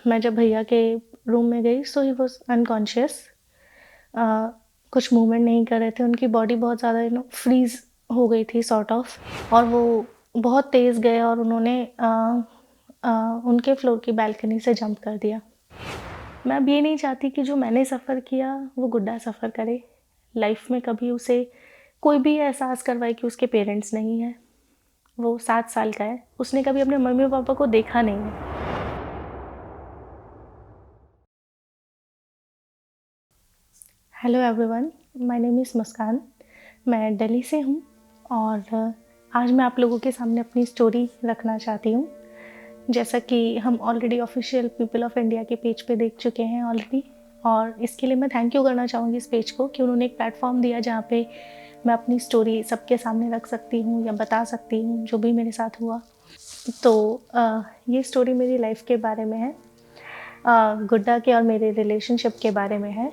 मैं जब भैया के रूम में गई सो ही वाज़ अनकॉन्शियस। कुछ मूवमेंट नहीं कर रहे थे, उनकी बॉडी बहुत ज़्यादा फ्रीज़ हो गई थी सॉर्ट ऑफ, और वो बहुत तेज़ गए और उन्होंने उनके फ्लोर की बालकनी से जंप कर दिया। मैं अब ये नहीं चाहती कि जो मैंने सफ़र किया वो गुड्डा सफ़र करे। लाइफ में कभी उसे कोई भी एहसास करवाए कि उसके पेरेंट्स नहीं हैं। वो 7 साल का है, उसने कभी अपने मम्मी-पापा को देखा नहीं है। Hello everyone, my name is Muskan. मैं दिल्ली से हूँ और आज मैं आप लोगों के सामने अपनी स्टोरी रखना चाहती हूँ। जैसा कि हम already official people of India के पेज पे देख चुके हैं ऑलरेडी, और इसके लिए मैं थैंक यू करना चाहूँगी इस पेज को कि उन्होंने एक प्लेटफॉर्म दिया जहाँ पे मैं अपनी स्टोरी सबके सामने रख सकती हूँ या बता सकती हूँ जो भी मेरे साथ हुआ। तो ये स्टोरी मेरी लाइफ के बारे में है, गुड्डा के और मेरे रिलेशनशिप के बारे में है।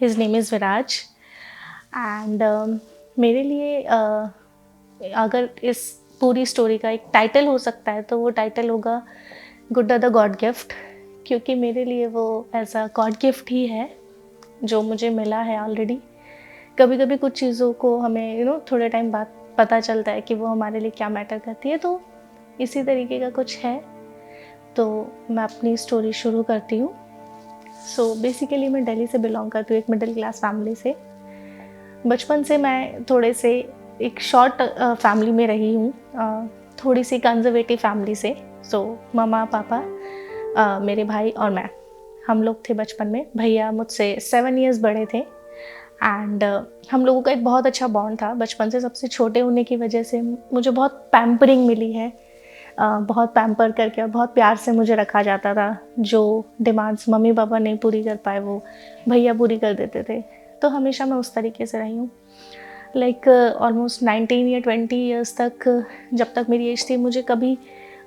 His name is Viraj and मेरे लिए अगर इस पूरी स्टोरी का एक टाइटल हो सकता है तो वो टाइटल होगा गुड्डा द गॉड गिफ्ट, क्योंकि मेरे लिए वो एज अ गॉड गिफ्ट ही है जो मुझे मिला है ऑलरेडी। कभी कभी कुछ चीज़ों को हमें थोड़े टाइम बाद पता चलता है कि वो हमारे लिए क्या मैटर करती है, तो इसी तरीके का कुछ है। तो मैं अपनी स्टोरी शुरू करती हूँ। सो बेसिकली मैं दिल्ली से बिलोंग करती हूँ, एक मिडिल क्लास फैमिली से। बचपन से मैं थोड़े से एक शॉर्ट फैमिली में रही हूँ, थोड़ी सी कंजर्वेटिव फैमिली से। सो मम्मा पापा, मेरे भाई और मैं, हम लोग थे बचपन में। भैया मुझसे 7 इयर्स बड़े थे एंड हम लोगों का एक बहुत अच्छा बॉन्ड था। बचपन से सबसे छोटे होने की वजह से मुझे बहुत पैम्परिंग मिली है। बहुत पैम्पर करके और बहुत प्यार से मुझे रखा जाता था। जो डिमांड्स मम्मी पापा नहीं पूरी कर पाए वो भैया पूरी कर देते थे। तो हमेशा मैं उस तरीके से रही हूँ। लाइक ऑलमोस्ट 19 या 20 ईयर्स तक, जब तक मेरी एज थी, मुझे कभी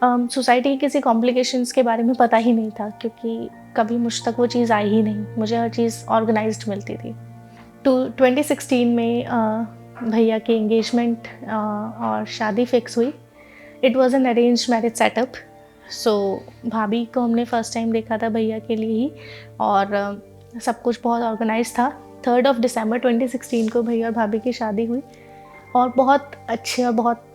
सोसाइटी के किसी कॉम्प्लिकेशंस के बारे में पता ही नहीं था, क्योंकि कभी मुझ तक वो चीज़ आई ही नहीं। मुझे हर चीज़ ऑर्गेनाइज्ड मिलती थी। 2016 में भैया की एंगेजमेंट और शादी फिक्स हुई। It was an arrange marriage setup. So भाभी को हमने फ़र्स्ट टाइम देखा था भैया के लिए ही, और सब कुछ बहुत ऑर्गेनाइज था। 3 दिसंबर 2016 को भैया और भाभी की शादी हुई, और बहुत अच्छे और बहुत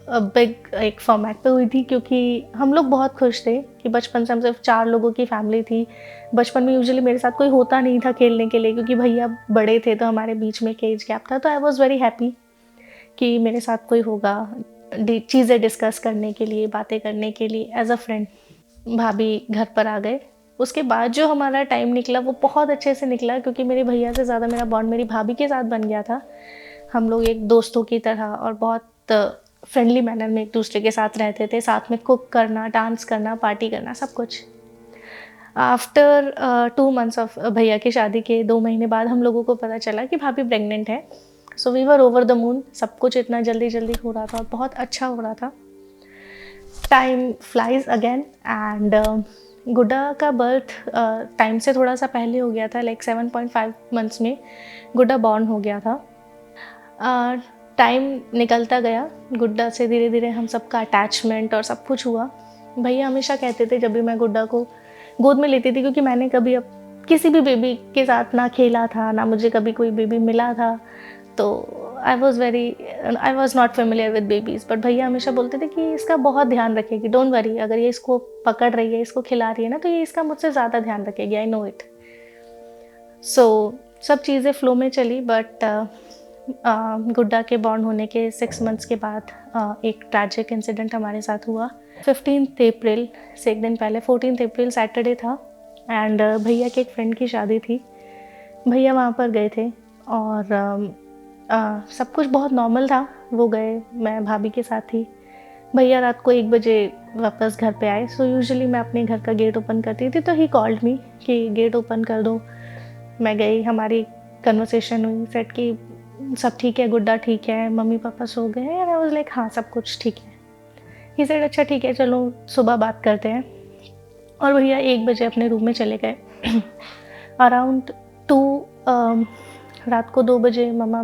बिग एक फॉर्मेट पे हुई थी, क्योंकि हम लोग बहुत खुश थे कि बचपन से हम सिर्फ 4 लोगों की फैमिली थी। बचपन में यूजुअली मेरे साथ कोई होता नहीं था खेलने के लिए, क्योंकि भैया बड़े थे तो हमारे बीच में एज गैप था। तो आई वॉज़ वेरी हैप्पी कि मेरे साथ कोई होगा चीज़ें डिस्कस करने के लिए, बातें करने के लिए एज अ फ्रेंड। भाभी घर पर आ गए। उसके बाद जो हमारा टाइम निकला वो बहुत अच्छे से निकला, क्योंकि मेरे भैया से ज़्यादा मेरा बॉन्ड मेरी भाभी के साथ बन गया था। हम लोग एक दोस्तों की तरह और बहुत फ्रेंडली मैनर में एक दूसरे के साथ रहते थे। साथ में कुक करना, डांस करना, पार्टी करना, सब कुछ। आफ्टर 2 मंथ्स ऑफ भैया की शादी के 2 महीने बाद हम लोगों को पता चला कि भाभी प्रेग्नेंट है। So we were over the moon. सब कुछ इतना जल्दी जल्दी हो रहा था और बहुत अच्छा हो रहा था। टाइम फ्लाइज अगेन एंड गुड्डा का बर्थ टाइम से थोड़ा सा पहले हो गया था। लाइक 7.5 मंथ्स में गुड्डा बॉर्न हो गया था। टाइम निकलता गया, गुड्डा से धीरे धीरे हम सबका अटैचमेंट और सब कुछ हुआ। भैया हमेशा कहते थे जब भी मैं गुड्डा को गोद में लेती थी, क्योंकि मैंने कभी अब किसी भी बेबी के साथ ना खेला था, ना मुझे कभी कोई बेबी मिला था, तो I was not familiar with babies. But भैया हमेशा बोलते थे कि इसका बहुत ध्यान रखेगी, डोंट वरी, अगर ये इसको पकड़ रही है, इसको खिला रही है ना, तो ये इसका मुझसे ज़्यादा ध्यान रखेगी, आई नो इट। सो सब चीज़ें फ्लो में चली। बट गुड्डा के बॉर्न होने के 6 मंथ्स के बाद एक ट्रैजिक इंसिडेंट हमारे साथ हुआ। 15 अप्रैल से एक दिन पहले, 14 अप्रैल सैटरडे था एंड भैया के एक फ्रेंड की शादी थी। भैया वहाँ पर गए थे और सब कुछ बहुत नॉर्मल था। वो गए, मैं भाभी के साथ थी। भैया रात को 1 बजे वापस घर पे आए। सो यूजुअली मैं अपने घर का गेट ओपन करती थी, तो ही कॉल्ड मी कि गेट ओपन कर दो। मैं गई, हमारी कन्वर्सेशन हुई, सेट की सब ठीक है, गुड्डा ठीक है, मम्मी पापा सो गए हैं। आई वाज लाइक हाँ सब कुछ ठीक है। ही सेड अच्छा ठीक है, चलो सुबह बात करते हैं। और भैया 1 बजे अपने रूम में चले गए। अराउंड 2 रात को 2 बजे मम्मा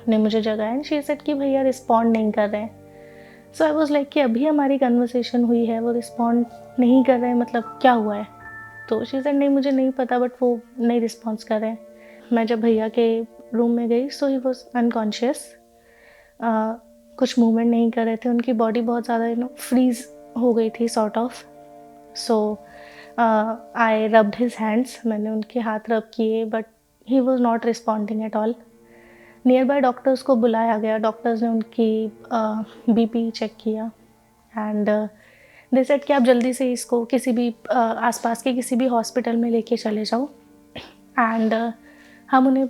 ने मुझे जगाया एंड शी सेड कि भैया रिस्पॉन्ड नहीं कर रहे हैं। सो आई वाज लाइक कि अभी हमारी कन्वर्सेशन हुई है, वो रिस्पॉन्ड नहीं कर रहे हैं, मतलब क्या हुआ है। तो शी सेड नहीं मुझे नहीं पता, बट वो नहीं रिस्पॉन्स कर रहे हैं। मैं जब भैया के रूम में गई सो ही वॉज अनकॉन्शियस, कुछ मूवमेंट नहीं कर रहे थे, उनकी बॉडी बहुत ज़्यादा फ्रीज हो गई थी sort of. So I rubbed his hands, मैंने उनके हाथ रब किए but he was not responding at all. Near by doctors को बुलाया गया, डॉक्टर्स ने उनकी बीपी चेक किया एंड दे सेड कि आप जल्दी से इसको किसी भी आसपास के किसी भी हॉस्पिटल में लेके चले जाओ। एंड हम उन्हें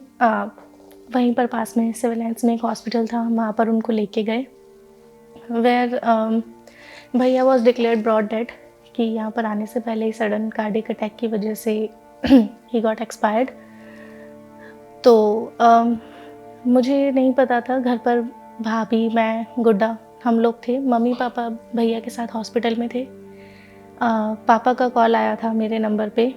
वहीं पर पास में सिविल लाइन्स में एक हॉस्पिटल था, वहाँ पर उनको लेके गए, वेयर भैया वॉज डिक्लेयर्ड ब्रॉड डेड, कि यहाँ पर आने से पहले ही सडन कार्डियक अटैक की वजह से ही गॉट एक्सपायर्ड। तो मुझे नहीं पता था, घर पर भाभी, मैं, गुड्डा, हम लोग थे। मम्मी पापा भैया के साथ हॉस्पिटल में थे। पापा का कॉल आया था मेरे नंबर पे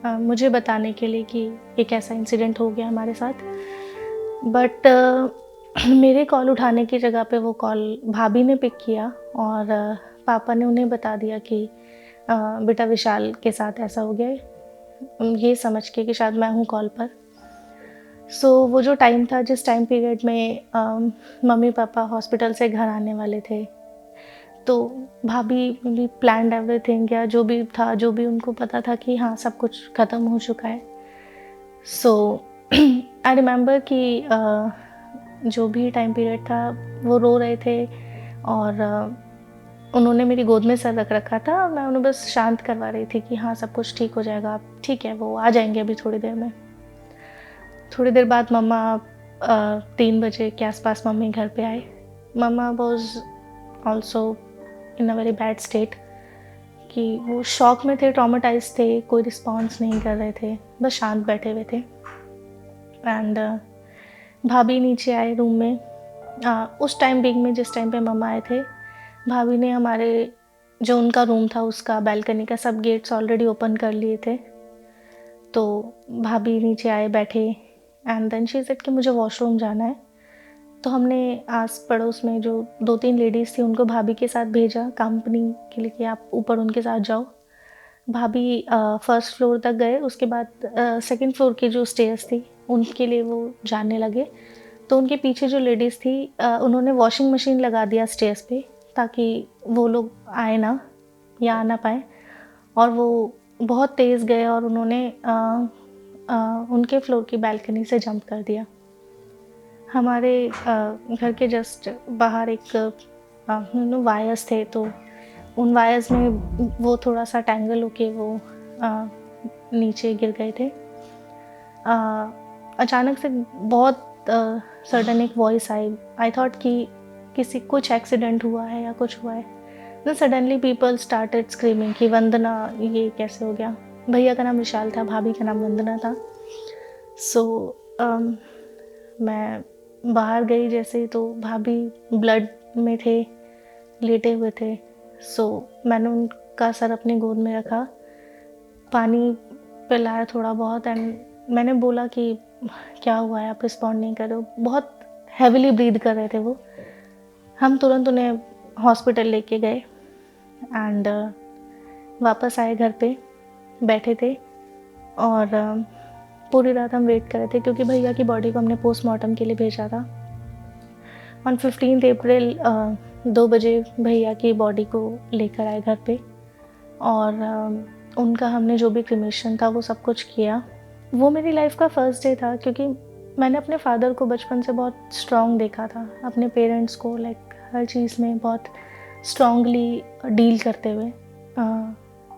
मुझे बताने के लिए कि एक ऐसा इंसिडेंट हो गया हमारे साथ, बट मेरे कॉल उठाने की जगह पे वो कॉल भाभी ने पिक किया और पापा ने उन्हें बता दिया कि बेटा विशाल के साथ ऐसा हो गया है, ये समझ के कि शायद मैं हूँ कॉल पर। सो वो जो टाइम था, जिस टाइम पीरियड में मम्मी पापा हॉस्पिटल से घर आने वाले थे, तो भाभी भी प्लान्ड एवरीथिंग, या जो भी था, जो भी उनको पता था कि हाँ सब कुछ ख़त्म हो चुका है। सो आई रिमेंबर कि जो भी टाइम पीरियड था वो रो रहे थे और उन्होंने मेरी गोद में सर रख रखा था। मैं उन्हें बस शांत करवा रही थी कि हाँ सब कुछ ठीक हो जाएगा, आप ठीक है, वो आ जाएंगे अभी थोड़ी देर में। थोड़ी देर बाद मम्मा 3 बजे के आसपास मम्मी घर पे आए। Mumma was also in a very bad state, कि वो शॉक में थे, ट्रॉमेटाइज थे, कोई रिस्पॉन्स नहीं कर रहे थे, बस शांत बैठे हुए थे। एंड भाभी नीचे आए रूम में। उस टाइम बिग में जिस टाइम पे मम्मा आए थे, भाभी ने हमारे जो उनका रूम था उसका बैल्कनी का सब गेट्स ऑलरेडी ओपन कर लिए थे। तो भाभी नीचे आए, बैठे एंड देन शी सेड कि मुझे वॉशरूम जाना है। तो हमने आस पड़ोस में जो 2-3 लेडीज़ थी उनको भाभी के साथ भेजा कंपनी के लिए कि आप ऊपर उनके साथ जाओ। भाभी फर्स्ट फ्लोर तक गए, उसके बाद सेकंड फ्लोर की जो स्टेयर्स थी उनके लिए वो जाने लगे। तो उनके पीछे जो लेडीज़ थी उन्होंने वॉशिंग मशीन लगा दिया स्टेयर्स पे, ताकि वो लोग आए ना या आ ना पाए। और वो बहुत तेज़ गए और उन्होंने उनके फ्लोर की बालकनी से जंप कर दिया। हमारे घर के जस्ट बाहर एक वायर्स थे, तो उन वायर्स में वो थोड़ा सा टैंगल होके वो नीचे गिर गए थे। अचानक से बहुत सडन एक वॉइस आई थॉट कि किसी कुछ एक्सीडेंट हुआ है या कुछ हुआ है। Then suddenly people started screaming कि वंदना, ये कैसे हो गया। भैया का नाम विशाल था, भाभी का नाम वंदना था। सो मैं बाहर गई जैसे, तो भाभी ब्लड में थे, लेटे हुए थे। सो मैंने उनका सर अपनी गोद में रखा, पानी पिलाया थोड़ा बहुत, एंड मैंने बोला कि क्या हुआ है, आप रिस्पॉन्ड नहीं कर रहे हो। बहुत हैविली ब्रीथ कर रहे थे वो। हम तुरंत उन्हें हॉस्पिटल लेके गए एंड वापस आए घर पे, बैठे थे और पूरी रात हम वेट कर रहे थे, क्योंकि भैया की बॉडी को हमने पोस्टमार्टम के लिए भेजा था। ऑन 15 अप्रैल 2 बजे भैया की बॉडी को लेकर आए घर पे और उनका हमने जो भी क्रिमेशन था वो सब कुछ किया। वो मेरी लाइफ का फर्स्ट डे था, क्योंकि मैंने अपने फादर को बचपन से बहुत स्ट्रॉन्ग देखा था, अपने पेरेंट्स को लाइक हर चीज़ में बहुत स्ट्रॉन्गली डील करते हुए।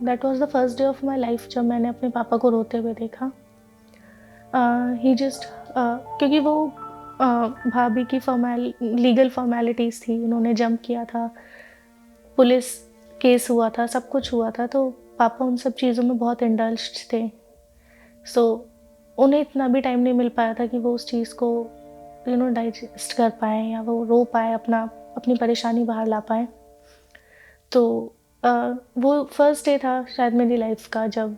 That was the first day of my life जब मैंने अपने पापा को रोते हुए देखा। ही जस्ट क्योंकि वो भाभी की लीगल फॉर्मेलिटीज़ थी, उन्होंने जंप किया था, पुलिस केस हुआ था, सब कुछ हुआ था, तो पापा उन सब चीज़ों में बहुत इंडल्ज्ड थे। सो उन्हें इतना भी टाइम नहीं मिल पाया था कि वो उस चीज़ को डाइजेस्ट कर पाएँ या वो रो पाए, अपनी परेशानी बाहर ला पाएँ। तो वो फर्स्ट डे था शायद मेरी लाइफ का जब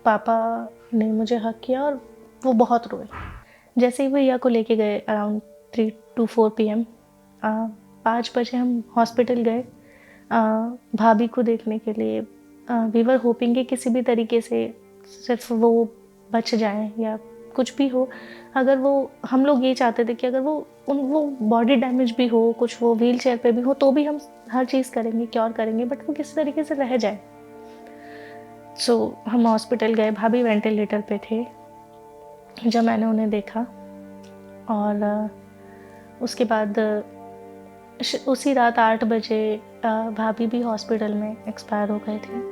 पापा ने मुझे हग किया और वो बहुत रोए। जैसे ही भैया को लेके गए अराउंड 3 to 4 PM, 5 बजे हम हॉस्पिटल गए भाभी को देखने के लिए। वी वर होपिंग कि किसी भी तरीके से सिर्फ वो बच जाएं या कुछ भी हो। अगर वो, हम लोग ये चाहते थे कि अगर वो बॉडी डैमेज भी हो, कुछ वो व्हील चेयर पे भी हो, तो भी हम हर चीज़ करेंगे, क्योर करेंगे, बट वो किसी तरीके से रह जाए। सो हम हॉस्पिटल गए, भाभी वेंटिलेटर पे थे जब मैंने उन्हें देखा। और उसके बाद उसी रात 8 बजे भाभी भी हॉस्पिटल में एक्सपायर हो गए थे।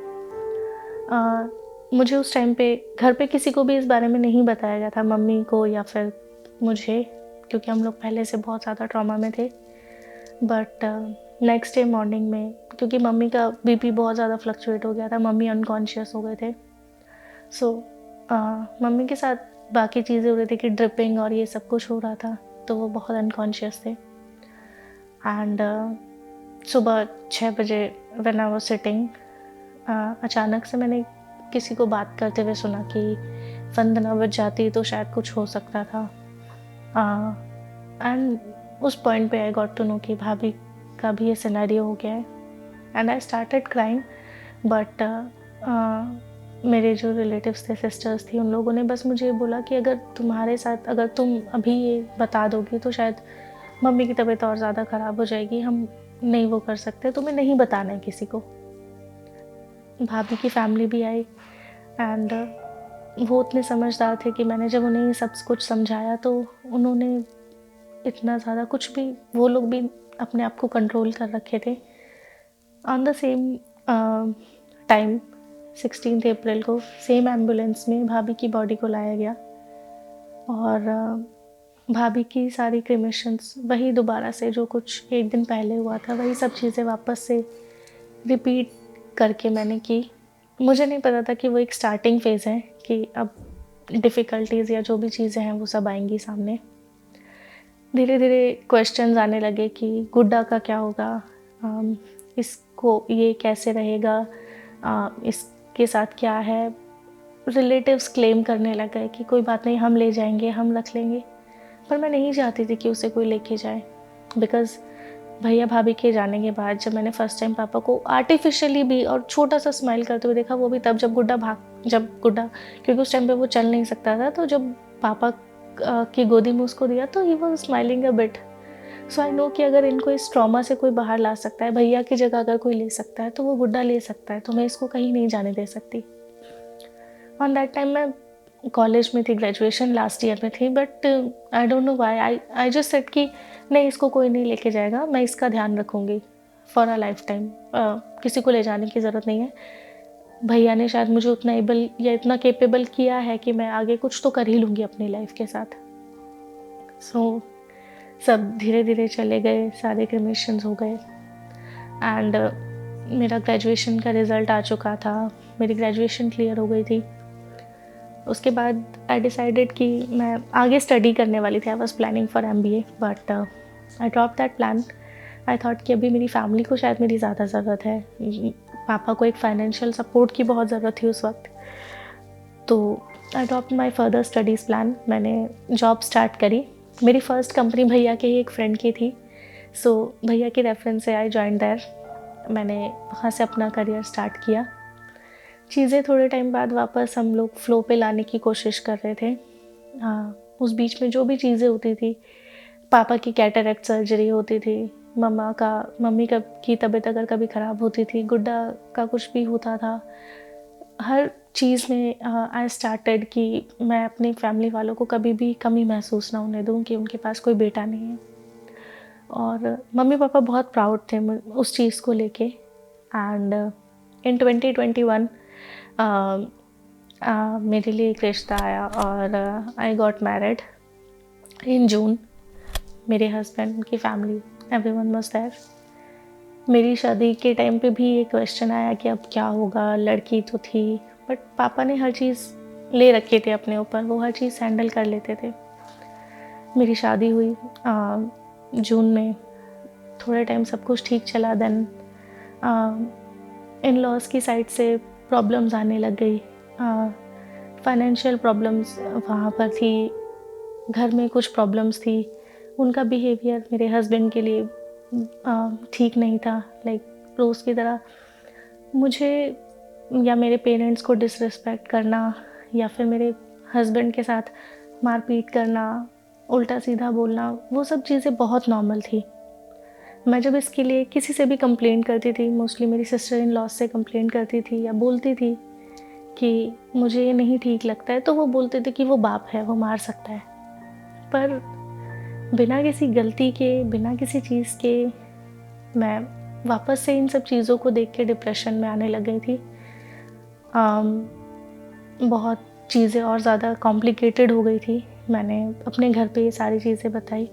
मुझे उस टाइम पे घर पे किसी को भी इस बारे में नहीं बताया गया था, मम्मी को या फिर मुझे, क्योंकि हम लोग पहले से बहुत ज़्यादा ट्रॉमा में थे। बट नेक्स्ट डे मॉर्निंग में, क्योंकि मम्मी का बीपी बहुत ज़्यादा फ्लक्चुएट हो गया था, मम्मी अनकॉन्शियस हो गए थे। सो मम्मी के साथ बाकी चीज़ें हो रही थी कि ड्रिपिंग और ये सब कुछ हो रहा था, तो वो बहुत अनकॉन्शियस थे। एंड सुबह 6 बजे व्हेन आई वाज सिटिंग, अचानक से मैंने किसी को बात करते हुए सुना कि वंदना बच जाती तो शायद कुछ हो सकता था। एंड उस पॉइंट पे आई गॉट टू नो कि भाभी का भी ये सिनेरियो हो गया है। And I started crying, but मेरे जो रिलेटिव्स थे, सिस्टर्स थी, उन लोगों ने बस मुझे बोला कि अगर तुम्हारे साथ, अगर तुम अभी ये बता दोगी तो शायद मम्मी की तबीयत और ज़्यादा ख़राब हो जाएगी, हम नहीं वो कर सकते, तुम्हें नहीं बताना है किसी को। भाभी की फैमिली भी आई एंड वो इतने समझदार थे कि मैंने जब उन्हें ये सब कुछ समझाया तो उन्होंने इतना ज़्यादा कुछ भी, वो लोग भी अपने आप को कंट्रोल कर रखे थे। ऑन द सेम टाइम 16 अप्रैल को सेम एम्बुलेंस में भाभी की बॉडी को लाया गया और भाभी की सारी क्रिमेशंस वही दोबारा से जो कुछ एक दिन पहले हुआ था, वही सब चीज़ें वापस से रिपीट करके मैंने की। मुझे नहीं पता था कि वो एक स्टार्टिंग फेज़ है, कि अब डिफ़िकल्टीज़ या जो भी चीज़ें हैं वो सब आएंगी सामने। धीरे धीरे क्वेश्चंस आने लगे कि गुड्डा का क्या होगा, इसको ये कैसे रहेगा, इसके साथ क्या है। रिलेटिव्स क्लेम करने लग गए कि कोई बात नहीं, हम ले जाएंगे, हम रख लेंगे। पर मैं नहीं चाहती थी कि उसे कोई लेके जाए, बिकॉज़ भैया भाभी के जाने के बाद जब मैंने फ़र्स्ट टाइम पापा को आर्टिफिशियली भी और छोटा सा स्माइल करते हुए देखा, वो भी तब जब गुड्डा, क्योंकि उस टाइम पे वो चल नहीं सकता था, तो जब पापा की गोदी में उसको दिया तो he was smiling a bit. So I know कि अगर इनको इस ट्रॉमा से कोई बाहर ला सकता है, भैया की जगह अगर कोई ले सकता है तो वो गुड्डा ले सकता है, तो मैं इसको कहीं नहीं जाने दे सकती। ऑन दैट टाइम मैं कॉलेज में थी, ग्रेजुएशन लास्ट ईयर में थी, but I don't know why I just said कि नहीं, इसको कोई नहीं लेके जाएगा, मैं इसका ध्यान रखूँगी फॉर अ लाइफ टाइम। किसी को ले जाने की ज़रूरत नहीं है। भैया ने शायद मुझे उतना एबल या इतना केपेबल किया है कि मैं आगे कुछ तो कर ही लूँगी अपनी लाइफ के साथ। सो सब धीरे धीरे चले गए, सारे क्रिमेशंस हो गए एंड मेरा ग्रेजुएशन का रिज़ल्ट आ चुका था, मेरी ग्रेजुएशन क्लियर हो गई थी। उसके बाद आई डिसाइडेड कि मैं आगे स्टडी करने वाली थी। I was planning for MBA, but I drop that plan. I thought कि अभी मेरी फैमिली को शायद मेरी ज़्यादा ज़रूरत है, पापा को एक फाइनेंशियल सपोर्ट की बहुत ज़रूरत थी उस वक्त। तो I drop my further studies plan. मैंने जॉब स्टार्ट करी। मेरी फ़र्स्ट कंपनी भैया के ही एक फ्रेंड की थी, सो भैया के रेफरेंस से आई जॉइन देयर। मैंने वहाँ से अपना करियर स्टार्ट किया। चीज़ें थोड़े टाइम बाद वापस हम लोग फ्लो पे लाने की कोशिश कर रहे थे। उस बीच में जो भी चीज़ें होती थी, पापा की कैटरेक्ट सर्जरी होती थी, मम्मी की तबीयत अगर कभी ख़राब होती थी, गुड्डा का कुछ भी होता था, हर चीज़ में आई स्टार्टेड कि मैं अपनी फैमिली वालों को कभी भी कमी महसूस ना होने दूँ कि उनके पास कोई बेटा नहीं है। और मम्मी पापा बहुत प्राउड थे उस चीज़ को लेके। एंड इन 2021 मेरे लिए एक रिश्ता आया और आई गॉट मैरिड इन जून। मेरे हस्बैंड, उनकी फैमिली, एवरीवन वाज देयर। मेरी शादी के टाइम पे भी ये क्वेश्चन आया कि अब क्या होगा, लड़की तो थी, बट पापा ने हर चीज़ ले रखे थे अपने ऊपर, वो हर चीज़ हैंडल कर लेते थे। मेरी शादी हुई जून में, थोड़े टाइम सब कुछ ठीक चला। देन इन लॉज की साइड से प्रॉब्लम्स आने लग गई। फाइनेंशियल प्रॉब्लम्स वहाँ पर थी, घर में कुछ प्रॉब्लम्स थी। उनका बिहेवियर मेरे हस्बैंड के लिए ठीक नहीं था, लाइक रोज़ की तरह मुझे या मेरे पेरेंट्स को डिसरिस्पेक्ट करना या फिर मेरे हस्बैंड के साथ मारपीट करना, उल्टा सीधा बोलना, वो सब चीज़ें बहुत नॉर्मल थी। मैं जब इसके लिए किसी से भी कंप्लेंट करती थी, मोस्टली मेरी सिस्टर इन लॉ से कंप्लेंट करती थी या बोलती थी कि मुझे ये नहीं ठीक लगता है, तो वो बोलते थे कि वो बाप है, वो मार सकता है। पर बिना किसी गलती के, बिना किसी चीज़ के मैं वापस से इन सब चीज़ों को देख के डिप्रेशन में आने लग गई थी। बहुत चीज़ें और ज़्यादा कॉम्प्लिकेटेड हो गई थी। मैंने अपने घर पे ये सारी चीज़ें बताई।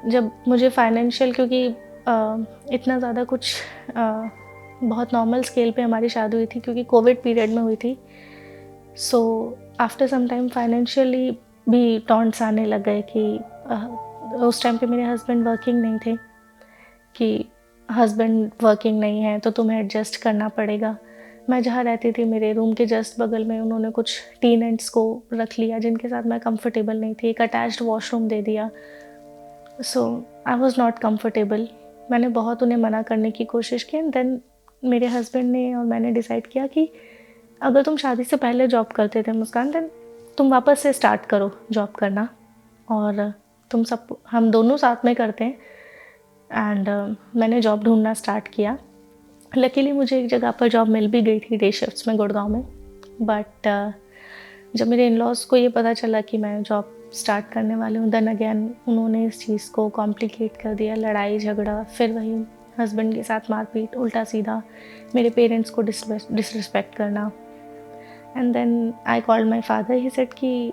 जब मुझे फाइनेंशियल, क्योंकि इतना ज़्यादा कुछ बहुत नॉर्मल स्केल पे हमारी शादी हुई थी क्योंकि कोविड पीरियड में हुई थी। So after some time financially भी टॉन्ट्स आने लग गए कि उस टाइम पे मेरे हस्बैंड वर्किंग नहीं थे, कि हस्बैंड वर्किंग नहीं है तो तुम्हें एडजस्ट करना पड़ेगा। मैं जहाँ रहती थी मेरे रूम के जस्ट बगल में उन्होंने कुछ टीनेंट्स को रख लिया जिनके साथ मैं कंफर्टेबल नहीं थी, एक अटैच्ड वॉशरूम दे दिया। सो आई वॉज़ नॉट कंफर्टेबल। मैंने बहुत उन्हें मना करने की कोशिश की एंड देन मेरे हस्बैंड ने और मैंने डिसाइड किया कि अगर तुम शादी से पहले जॉब करते थे मुस्कान, देन तुम वापस से स्टार्ट करो जॉब करना और हम दोनों साथ में करते हैं। एंड मैंने जॉब ढूंढना स्टार्ट किया। लकीली मुझे एक जगह पर जॉब मिल भी गई थी डे शिफ्ट्स में गुड़गांव में। बट जब मेरे इन लॉज़ को ये पता चला कि मैं जॉब स्टार्ट करने वाली हूँ, देन अगेन उन्होंने इस चीज़ को कॉम्प्लिकेट कर दिया। लड़ाई झगड़ा, फिर वही हस्बैंड के साथ मारपीट, उल्टा सीधा मेरे पेरेंट्स को डिसरिस्पेक्ट करना। And then I called my father. He said कि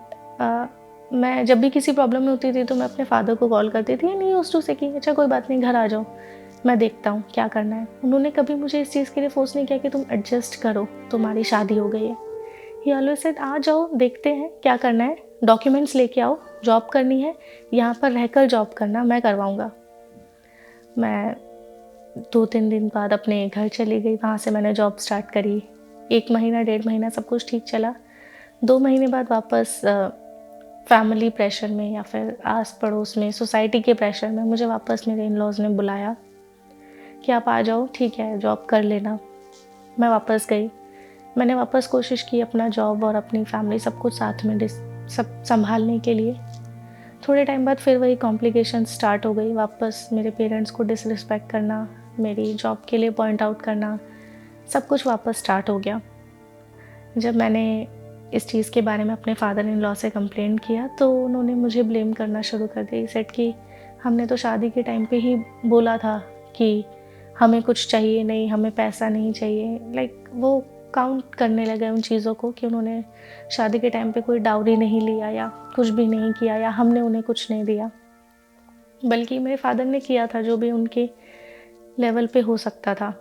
मैं जब भी किसी प्रॉब्लम में होती थी तो मैं अपने फादर को कॉल करती थी, नहीं यूज्ड टू से कि अच्छा कोई बात नहीं, घर आ जाओ, मैं देखता हूँ क्या करना है। उन्होंने कभी मुझे इस चीज़ के लिए फोर्स नहीं किया कि तुम एडजस्ट करो, तुम्हारी शादी हो गई है। ही ऑलवेज सेड आ जाओ, देखते हैं क्या करना है, डॉक्यूमेंट्स लेके आओ, जॉब करनी है, यहाँ पर रहकर जॉब करना, मैं करवाऊँगा। मैं 2-3 दिन बाद अपने घर चली गई। वहाँ से मैंने जॉब स्टार्ट करी। 1 महीना 1.5 महीना सब कुछ ठीक चला। 2 महीने बाद वापस फैमिली प्रेशर में या फिर आस पड़ोस में, सोसाइटी के प्रेशर में मुझे वापस मेरे इन लॉज़ ने बुलाया कि आप आ जाओ, ठीक है जॉब कर लेना। मैं वापस गई। मैंने वापस कोशिश की अपना जॉब और अपनी फैमिली सब कुछ साथ में सब संभालने के लिए। थोड़े टाइम बाद फिर वही कॉम्प्लिकेशन स्टार्ट हो गई। वापस मेरे पेरेंट्स को डिसरिस्पेक्ट करना, मेरी जॉब के लिए पॉइंट आउट करना, सब कुछ वापस स्टार्ट हो गया। जब मैंने इस चीज़ के बारे में अपने फादर इन लॉ से कंप्लेंट किया तो उन्होंने मुझे ब्लेम करना शुरू कर दिया। सेट कि हमने तो शादी के टाइम पे ही बोला था कि हमें कुछ चाहिए नहीं, हमें पैसा नहीं चाहिए। लाइक वो काउंट करने लगे उन चीज़ों को कि उन्होंने शादी के टाइम पे कोई डाउरी नहीं लिया या कुछ भी नहीं किया या हमने उन्हें कुछ नहीं दिया, बल्कि मेरे फादर ने किया था जो भी उनके लेवल पे हो सकता था।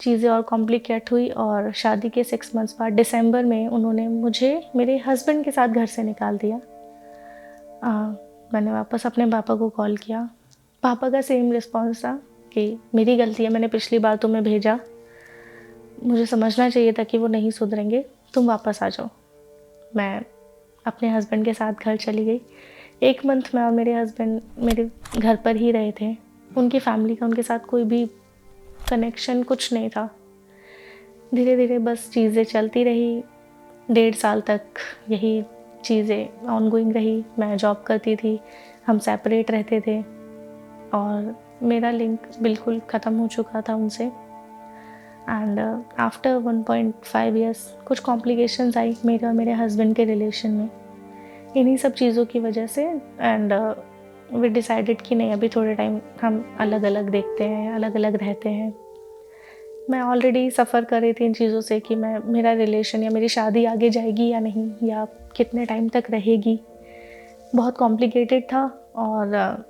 चीज़ें और कॉम्प्लिकेट हुई और शादी के 6 मंथ्स बाद दिसंबर में उन्होंने मुझे मेरे हस्बैंड के साथ घर से निकाल दिया। मैंने वापस अपने पापा को कॉल किया। पापा का सेम रिस्पॉन्स था कि मेरी गलती है, मैंने पिछली बार तुम्हें भेजा, मुझे समझना चाहिए था कि वो नहीं सुधरेंगे, तुम वापस आ जाओ। मैं अपने हस्बैंड के साथ घर चली गई। 1 मंथ में और मेरे हस्बैंड मेरे घर पर ही रहे थे। उनकी फैमिली का उनके साथ कोई भी कनेक्शन कुछ नहीं था। धीरे धीरे बस चीज़ें चलती रही। 1.5 साल तक यही चीज़ें ऑनगोइंग रही। मैं जॉब करती थी, हम सेपरेट रहते थे और मेरा लिंक बिल्कुल ख़त्म हो चुका था उनसे। एंड आफ्टर 1.5 ईयर्स कुछ कॉम्प्लिकेशंस आई मेरे और मेरे हस्बैंड के रिलेशन में, इन्हीं सब चीज़ों की वजह से। एंड वी डिसाइडेड कि नहीं, अभी थोड़े टाइम हम अलग अलग देखते हैं, अलग अलग रहते हैं। मैं ऑलरेडी सफ़र कर रही थी इन चीज़ों से कि मेरा रिलेशन या मेरी शादी आगे जाएगी या नहीं, या कितने टाइम तक रहेगी। बहुत कॉम्प्लिकेटेड था। और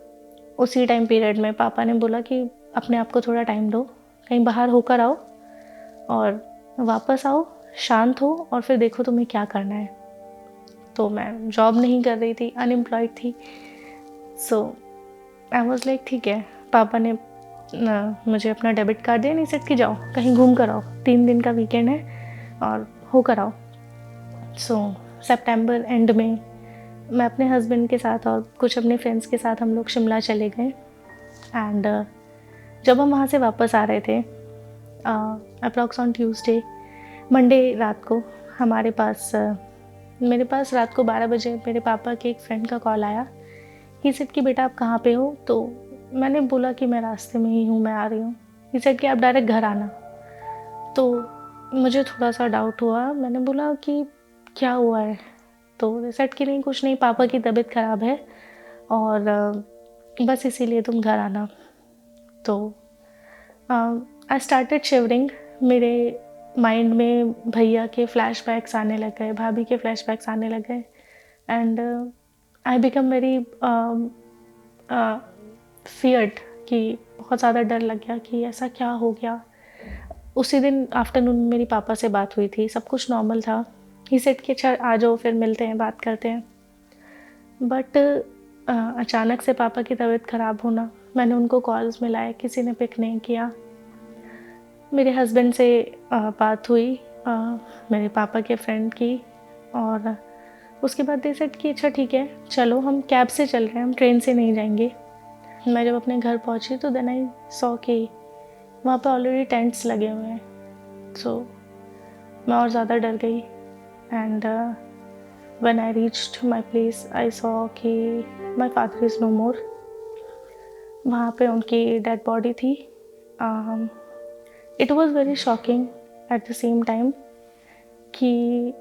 उसी टाइम पीरियड में पापा ने बोला कि अपने आप को थोड़ा टाइम दो, कहीं बाहर होकर आओ और वापस आओ, शांत हो और फिर देखो तुम्हें क्या करना है। तो मैं जॉब नहीं कर रही थी, अनएम्प्लॉयड थी। सो आई वॉज लाइक ठीक है। पापा ने मुझे अपना डेबिट कार्ड दिया, नहीं सेट कि जाओ कहीं घूम कर आओ, 3 दिन का वीकेंड है और हो कर आओ। सो सितंबर एंड में मैं अपने हस्बैंड के साथ और कुछ अपने फ्रेंड्स के साथ हम लोग शिमला चले गए। एंड जब हम वहाँ से वापस आ रहे थे, अप्रॉक्स ऑन ट्यूसडे, मंडे रात को मेरे पास रात को 12 बजे मेरे पापा के एक फ्रेंड का कॉल आया कि सेड कि बेटा आप कहाँ पे हो? तो मैंने बोला कि मैं रास्ते में ही हूँ, मैं आ रही हूँ। ही सेड कि आप डायरेक्ट घर आना। तो मुझे थोड़ा-सा डाउट हुआ, मैंने बोला कि क्या हुआ है? तो दे सेड कि नहीं कुछ नहीं, पापा की तबीयत ख़राब है और बस इसीलिए तुम घर आना। तो आई स्टार्टेड शिवरिंग। मेरे माइंड में भैया के फ्लैशबैक्स आने लग गए, भाभी के फ्लैशबैक्स आने लग गए and I become very feared कि बहुत ज़्यादा डर लग गया कि ऐसा क्या हो गया। उसी दिन आफ्टरनून में मेरी पापा से बात हुई थी, सब कुछ नॉर्मल था। ही सेड कि अच्छा आ जाओ फिर मिलते हैं, बात करते हैं। बट अचानक से पापा की तबीयत ख़राब होना, मैंने उनको कॉल्स मिलाए, किसी ने पिक नहीं किया। मेरे हस्बैंड से बात हुई मेरे पापा के फ्रेंड की और उसके बाद दे सेड कि अच्छा ठीक है, चलो हम कैब से चल रहे हैं, हम ट्रेन से नहीं जाएंगे। मैं जब अपने घर पहुंची तो देन आई सॉ कि वहाँ पे ऑलरेडी टेंट्स लगे हुए हैं। सो मैं और ज़्यादा डर गई and when I reached my place I saw कि माय फादर इज़ नो मोर। वहाँ पे उनकी डेड बॉडी थी। It was very shocking at the same time कि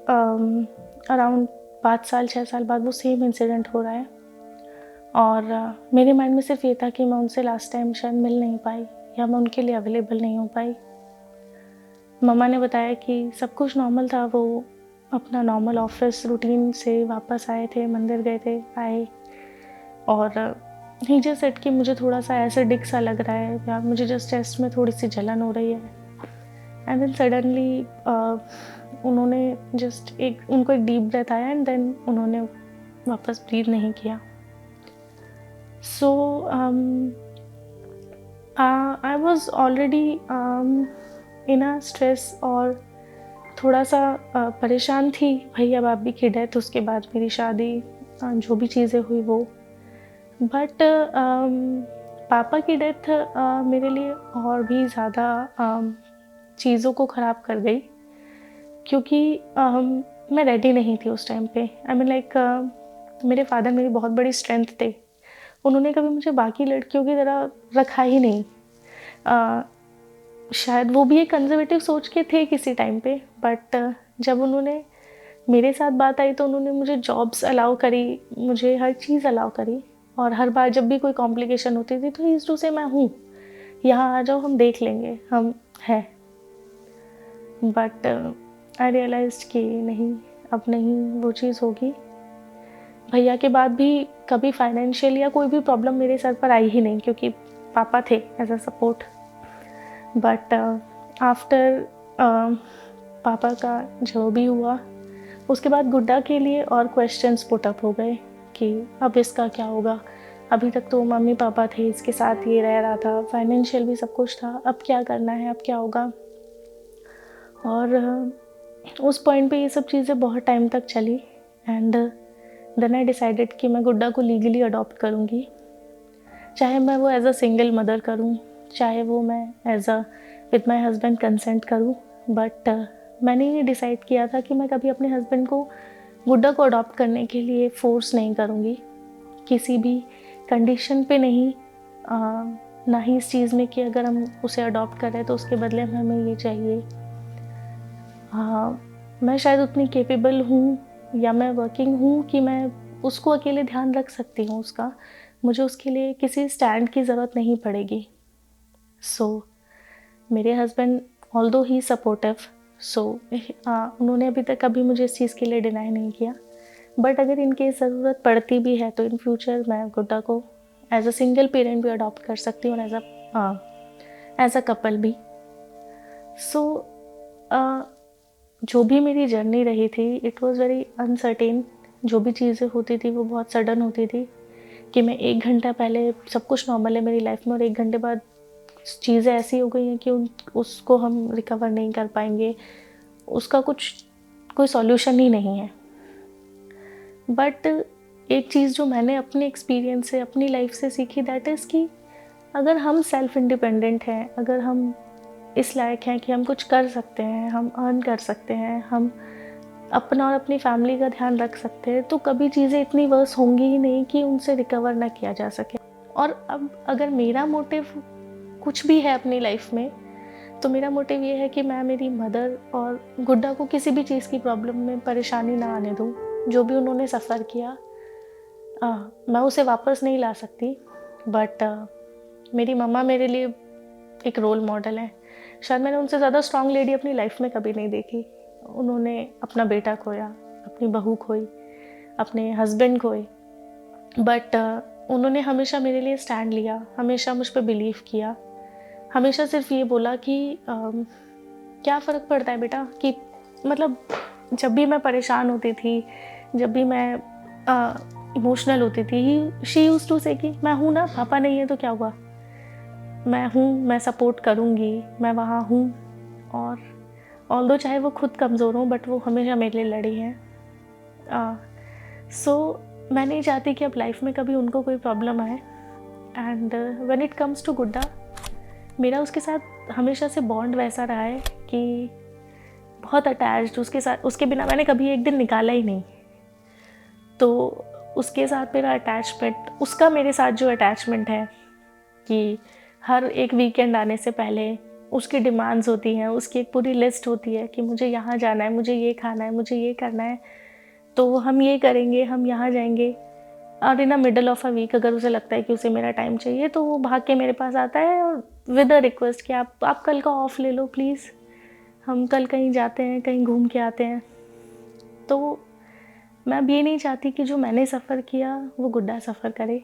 अराउंड 5 साल 6 साल बाद वो सेम इंसिडेंट हो रहा है और मेरे माइंड में सिर्फ ये था कि मैं उनसे लास्ट टाइम शायद मिल नहीं पाई या मैं उनके लिए अवेलेबल नहीं हो पाई। मम्मा ने बताया कि सब कुछ नॉर्मल था, वो अपना नॉर्मल ऑफिस रूटीन से वापस आए थे, मंदिर गए थे, आए और ही जस्ट सेड कि मुझे थोड़ा सा एसिडिक सा लग रहा है या मुझे जस्ट चेस्ट में थोड़ी सी जलन हो रही है। एंड देन सडनली उन्होंने जस्ट उनको एक डीप ब्रेथ आया एंड देन उन्होंने वापस ब्रीथ नहीं किया। So I was already in a stress और थोड़ा सा परेशान थी भैया भाभी की डेथ, उसके बाद मेरी शादी, जो भी चीज़ें हुई वो। बट पापा की डेथ मेरे लिए और भी ज़्यादा चीज़ों को ख़राब कर गई क्योंकि मैं रेडी नहीं थी उस टाइम पे। आई मीन लाइक मेरे फादर मेरी बहुत बड़ी स्ट्रेंथ थे। उन्होंने कभी मुझे बाकी लड़कियों की तरह रखा ही नहीं। शायद वो भी एक कंजर्वेटिव सोच के थे किसी टाइम पे, बट जब उन्होंने मेरे साथ बात आई तो उन्होंने मुझे जॉब्स अलाउ करी, मुझे हर चीज़ अलाउ करी और हर बार जब भी कोई कॉम्प्लिकेशन होती थी तो ही यूज्ड टू से मैं हूँ, यहाँ आ जाओ, हम देख लेंगे, हम हैं। बट आई रियलाइज्ड कि नहीं, अब नहीं वो चीज़ होगी। भैया के बाद भी कभी फाइनेंशियल या कोई भी प्रॉब्लम मेरे सर पर आई ही नहीं क्योंकि पापा थे as a support. But after पापा का जो भी हुआ उसके बाद गुड्डा के लिए और क्वेश्चंस पुट अप हो गए कि अब इसका क्या होगा। अभी तक तो मम्मी पापा थे, इसके साथ ये रह रहा था, फाइनेंशियल भी सब कुछ था, अब क्या करना है, अब क्या होगा। और उस पॉइंट पे ये सब चीज़ें बहुत टाइम तक चली एंड देन आई डिसाइडेड कि मैं गुड्डा को लीगली अडॉप्ट करूँगी, चाहे मैं वो एज अ सिंगल मदर करूँ, चाहे वो मैं as a with my husband consent करूँ। बट मैंने ये डिसाइड किया था कि मैं कभी अपने हस्बैंड को गुड्डा को अडॉप्ट करने के लिए फ़ोर्स नहीं करूँगी, किसी भी कंडीशन पे नहीं। ना ही इस चीज़ में कि अगर हम उसे अडॉप्ट करें तो उसके बदले में हमें ये चाहिए। मैं शायद उतनी कैपेबल हूँ या मैं वर्किंग हूँ कि मैं उसको अकेले ध्यान रख सकती हूँ उसका, मुझे उसके लिए किसी स्टैंड की ज़रूरत नहीं पड़ेगी। सो मेरे हस्बैंड ऑल्दो ही सपोर्टिव, सो उन्होंने अभी तक कभी मुझे इस चीज़ के लिए डिनाई नहीं किया। बट अगर इनकी ज़रूरत पड़ती भी है तो इन फ्यूचर मैं गुड्डा को एज अ सिंगल पेरेंट भी अडॉप्ट कर सकती हूँ और एज अ कपल भी। सो जो भी मेरी जर्नी रही थी इट वॉज़ वेरी अनसर्टेन। जो भी चीज़ें होती थी वो बहुत सडन होती थी कि मैं 1 घंटा पहले सब कुछ नॉर्मल है मेरी लाइफ में और 1 घंटे बाद चीज़ें ऐसी हो गई हैं कि उसको हम रिकवर नहीं कर पाएंगे, उसका कोई सॉल्यूशन ही नहीं है। बट एक चीज़ जो मैंने अपने एक्सपीरियंस से, अपनी लाइफ से सीखी, दैट इज़ कि अगर हम सेल्फ इंडिपेंडेंट हैं, अगर हम इस लायक हैं कि हम कुछ कर सकते हैं, हम अर्न कर सकते हैं, हम अपना और अपनी फैमिली का ध्यान रख सकते हैं, तो कभी चीज़ें इतनी वर्स होंगी ही नहीं कि उनसे रिकवर ना किया जा सके। और अब अगर मेरा मोटिव कुछ भी है अपनी लाइफ में, तो मेरा मोटिव ये है कि मैं मेरी मदर और गुड्डा को किसी भी चीज़ की प्रॉब्लम में परेशानी ना आने दूँ। जो भी उन्होंने सफ़र किया मैं उसे वापस नहीं ला सकती, बट मेरी मम्मा मेरे लिए एक रोल मॉडल है। शायद मैंने उनसे ज़्यादा स्ट्रॉन्ग लेडी अपनी लाइफ में कभी नहीं देखी। उन्होंने अपना बेटा खोया, अपनी बहू खोई, अपने हस्बैंड खोए, बट उन्होंने हमेशा मेरे लिए स्टैंड लिया, हमेशा मुझ पे बिलीव किया, हमेशा सिर्फ ये बोला कि क्या फ़र्क पड़ता है बेटा, कि मतलब जब भी मैं परेशान होती थी, जब भी मैं इमोशनल होती थी, शी यूज्ड टू से कि मैं हूँ ना, पापा नहीं है तो क्या हुआ, मैं हूँ, मैं सपोर्ट करूँगी, मैं वहाँ हूँ। और ऑल्दो चाहे वो खुद कमज़ोर हों, बट वो हमेशा मेरे लिए लड़ी हैं। सो मैं नहीं चाहती कि अब लाइफ में कभी उनको कोई प्रॉब्लम आए। And when it comes to Gudda, मेरा उसके साथ हमेशा से बॉन्ड वैसा रहा है कि बहुत अटैच्ड, उसके साथ, उसके बिना मैंने कभी एक दिन निकाला ही नहीं। तो उसके साथ मेरा अटैचमेंट, उसका मेरे साथ जो अटैचमेंट है कि हर एक वीकेंड आने से पहले उसकी डिमांड्स होती हैं, उसकी एक पूरी लिस्ट होती है कि मुझे यहाँ जाना है, मुझे ये खाना है, मुझे ये करना है, तो हम ये करेंगे, हम यहाँ जाएंगे। और in a middle of a week अगर उसे लगता है कि उसे मेरा टाइम चाहिए, तो वो भाग के मेरे पास आता है और विद अ रिक्वेस्ट कि आप कल का ऑफ ले लो प्लीज़, हम कल कहीं जाते हैं, कहीं घूम के आते हैं। तो मैं अब ये नहीं चाहती कि जो मैंने सफ़र किया वो गुड्डा सफ़र करे।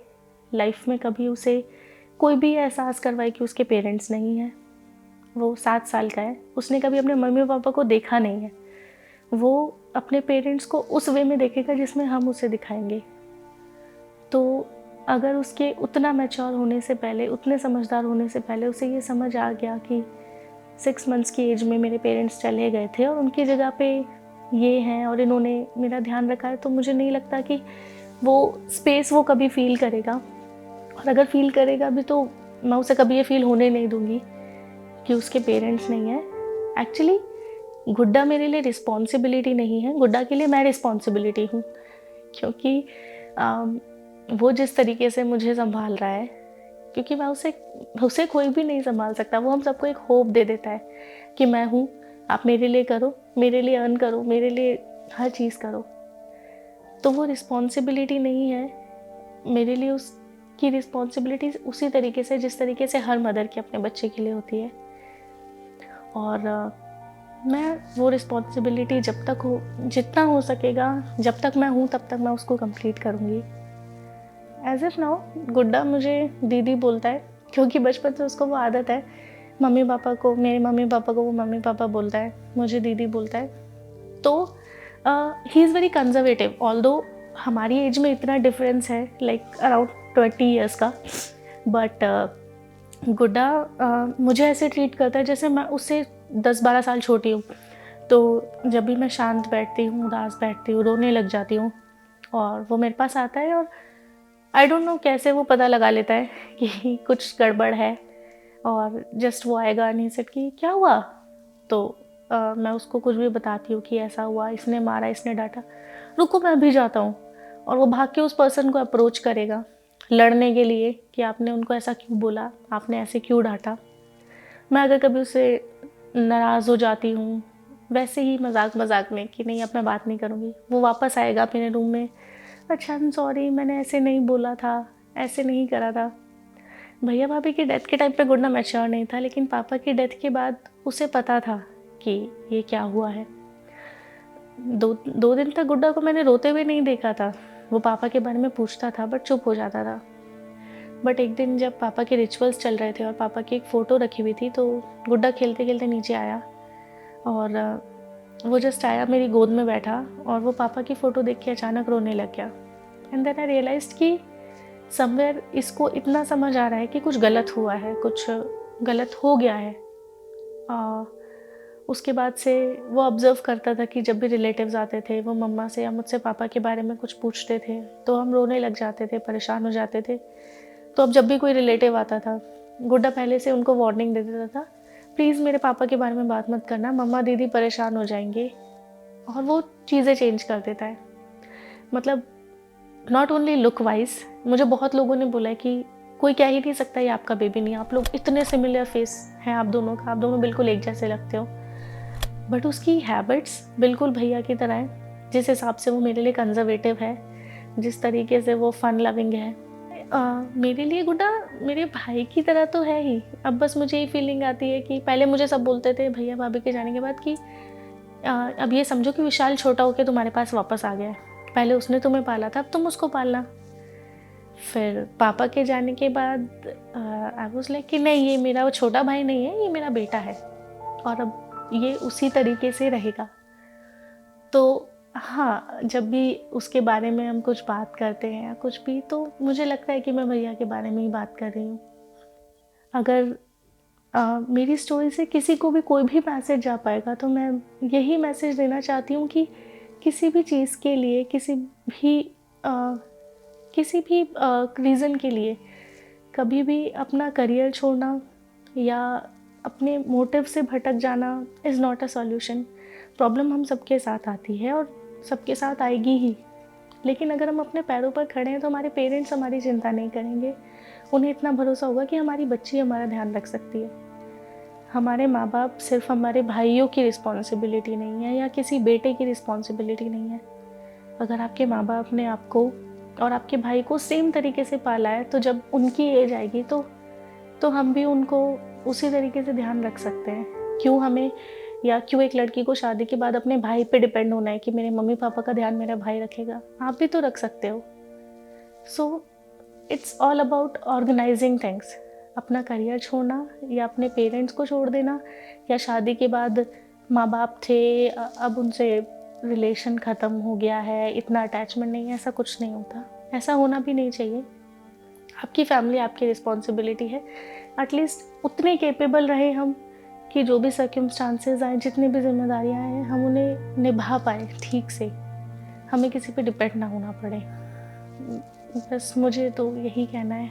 लाइफ में कभी उसे कोई भी एहसास करवाए कि उसके पेरेंट्स नहीं हैं। वो 7 साल का है, उसने कभी अपने मम्मी पापा को देखा नहीं है। वो अपने पेरेंट्स को उस वे में देखेगा जिसमें हम उसे दिखाएंगे। तो अगर उसके उतना मैच्योर होने से पहले, उतने समझदार होने से पहले उसे ये समझ आ गया कि 6 मंथ्स की एज में मेरे पेरेंट्स चले गए थे और उनकी जगह पे ये हैं और इन्होंने मेरा ध्यान रखा है, तो मुझे नहीं लगता कि वो स्पेस वो कभी फ़ील करेगा। और अगर फ़ील करेगा भी तो मैं उसे कभी ये फ़ील होने नहीं दूँगी कि उसके पेरेंट्स नहीं हैं। एक्चुअली गुड्डा मेरे लिए रिस्पॉन्सिबिलिटी नहीं है, गुड्डा के लिए मैं रिस्पॉन्सिबिलिटी हूँ। क्योंकि वो जिस तरीके से मुझे संभाल रहा है, क्योंकि मैं उसे कोई भी नहीं संभाल सकता। वो हम सबको एक होप दे देता है कि मैं हूँ, आप मेरे लिए करो, मेरे लिए अर्न करो, मेरे लिए हर चीज़ करो। तो वो रिस्पॉन्सिबिलिटी नहीं है मेरे लिए। उसकी रिस्पॉन्सिबिलिटी उसी तरीके से जिस तरीके से हर मदर की अपने बच्चे के लिए होती है। और मैं वो रिस्पॉन्सिबिलिटी जब तक हो, जितना हो सकेगा, जब तक मैं हूँ तब तक मैं उसको कंप्लीट करूँगी। एज़ इफ़ नाउ गुड्डा मुझे दीदी बोलता है, क्योंकि बचपन से उसको वो आदत है, मम्मी पापा को, मेरे मम्मी पापा को वो मम्मी पापा बोलता है, मुझे दीदी बोलता है। तो he is very conservative, although हमारी एज में इतना डिफरेंस है, लाइक अराउंड 20 ईयर्स का, बट गुड्डा मुझे ऐसे ट्रीट करता है जैसे मैं उससे 10-12 साल छोटी हूँ। तो जब भी मैं शांत बैठती हूँ, उदास बैठती हूँ, रोने लग जाती हूँ, और वो मेरे पास आता है, और आई डोंट नो कैसे वो पता लगा लेता है कि कुछ गड़बड़ है, और जस्ट वो आएगा नहीं सेट कि क्या हुआ। तो मैं उसको कुछ भी बताती हूँ कि ऐसा हुआ, इसने मारा, इसने डांटा, रुको मैं अभी जाता हूँ। और वो भाग के उस पर्सन को अप्रोच करेगा लड़ने के लिए कि आपने उनको ऐसा क्यों बोला, आपने ऐसे क्यों डांटा। मैं अगर कभी उससे नाराज़ हो जाती हूँ, वैसे ही मजाक मजाक में कि नहीं अब मैं बात नहीं करूँगी, वो वापस आएगा अपने रूम में, अच्छा आई एम सॉरी, मैंने ऐसे नहीं बोला था, ऐसे नहीं करा था। भैया भाभी की डेथ के टाइम पे गुड्डा मैच्योर नहीं था, लेकिन पापा की डेथ के बाद उसे पता था कि ये क्या हुआ है। 2 दिन तक गुड्डा को मैंने रोते हुए नहीं देखा था। वो पापा के बारे में पूछता था बट चुप हो जाता था। बट एक दिन जब पापा के रिचुअल्स चल रहे थे और पापा की एक फ़ोटो रखी हुई थी, तो गुड्डा खेलते खेलते नीचे आया, और वो जस्ट आया, मेरी गोद में बैठा, और वो पापा की फ़ोटो देख के अचानक रोने लग गया। एंड देन आई रियलाइज्ड कि समवेयर इसको इतना समझ आ रहा है कि कुछ गलत हुआ है, कुछ गलत हो गया है। उसके बाद से वो ऑब्ज़र्व करता था कि जब भी रिलेटिव्स आते थे, वो मम्मा से या मुझसे पापा के बारे में कुछ पूछते थे, तो हम रोने लग जाते थे, परेशान हो जाते थे। तो अब जब भी कोई रिलेटिव आता था, गुड्डा पहले से उनको वार्निंग दे देता था, प्लीज़ मेरे पापा के बारे में बात मत करना, मम्मा दीदी परेशान हो जाएंगे। और वो चीज़ें चेंज कर देता है। मतलब नॉट ओनली लुक वाइज, मुझे बहुत लोगों ने बोला है कि कोई कह ही नहीं सकता ये आपका बेबी नहीं है, आप लोग इतने सिमिलर फेस हैं आप दोनों का, आप दोनों बिल्कुल एक जैसे लगते हो। बट उसकी हैबिट्स बिल्कुल भैया की तरह हैं। जिस हिसाब से वो मेरे लिए कंजर्वेटिव है, जिस तरीके से वो फन लविंग है, मेरे लिए गुड्डा मेरे भाई की तरह तो है ही। अब बस मुझे ये फीलिंग आती है कि पहले मुझे सब बोलते थे भैया भाभी के जाने के बाद कि अब ये समझो कि विशाल छोटा होकर तुम्हारे पास वापस आ गया है, पहले उसने तुम्हें पाला था, अब तुम उसको पालना। फिर पापा के जाने के बाद आई वाज लाइक कि नहीं, ये मेरा वो छोटा भाई नहीं है, ये मेरा बेटा है और अब ये उसी तरीके से रहेगा। तो हाँ, जब भी उसके बारे में हम कुछ बात करते हैं या कुछ भी, तो मुझे लगता है कि मैं भैया के बारे में ही बात कर रही हूँ। अगर मेरी स्टोरी से किसी को भी कोई भी मैसेज जा पाएगा तो मैं यही मैसेज देना चाहती हूँ कि किसी भी चीज़ के लिए, किसी भी रीज़न के लिए कभी भी अपना करियर छोड़ना या अपने मोटिव से भटक जाना is not a solution. Problem हम सबके साथ आती है और सबके साथ आएगी ही, लेकिन अगर हम अपने पैरों पर खड़े हैं तो हमारे पेरेंट्स हमारी चिंता नहीं करेंगे। उन्हें इतना भरोसा होगा कि हमारी बच्ची हमारा ध्यान रख सकती है। हमारे माँ बाप सिर्फ हमारे भाइयों की रिस्पॉन्सिबिलिटी नहीं है या किसी बेटे की रिस्पॉन्सिबिलिटी नहीं है। अगर आपके माँ बाप ने आपको और आपके भाई को सेम तरीके से पाला है, तो जब उनकी एज आएगी तो हम भी उनको उसी तरीके से ध्यान रख सकते हैं। क्यों एक लड़की को शादी के बाद अपने भाई पे डिपेंड होना है कि मेरे मम्मी पापा का ध्यान मेरा भाई रखेगा? आप भी तो रख सकते हो। So it's all about organizing things. अपना करियर छोड़ना या अपने पेरेंट्स को छोड़ देना, या शादी के बाद माँ बाप थे अब उनसे रिलेशन ख़त्म हो गया है, इतना अटैचमेंट नहीं है, ऐसा कुछ नहीं होता। ऐसा होना भी नहीं चाहिए। आपकी फैमिली आपकी रिस्पॉन्सिबिलिटी है। एटलीस्ट उतने केपेबल रहे हम कि जो भी सर्कमस्टांसेस आए, जितनी भी जिम्मेदारियाँ हैं, हम उन्हें निभा पाए ठीक से, हमें किसी पे डिपेंड ना होना पड़े। बस मुझे तो यही कहना है।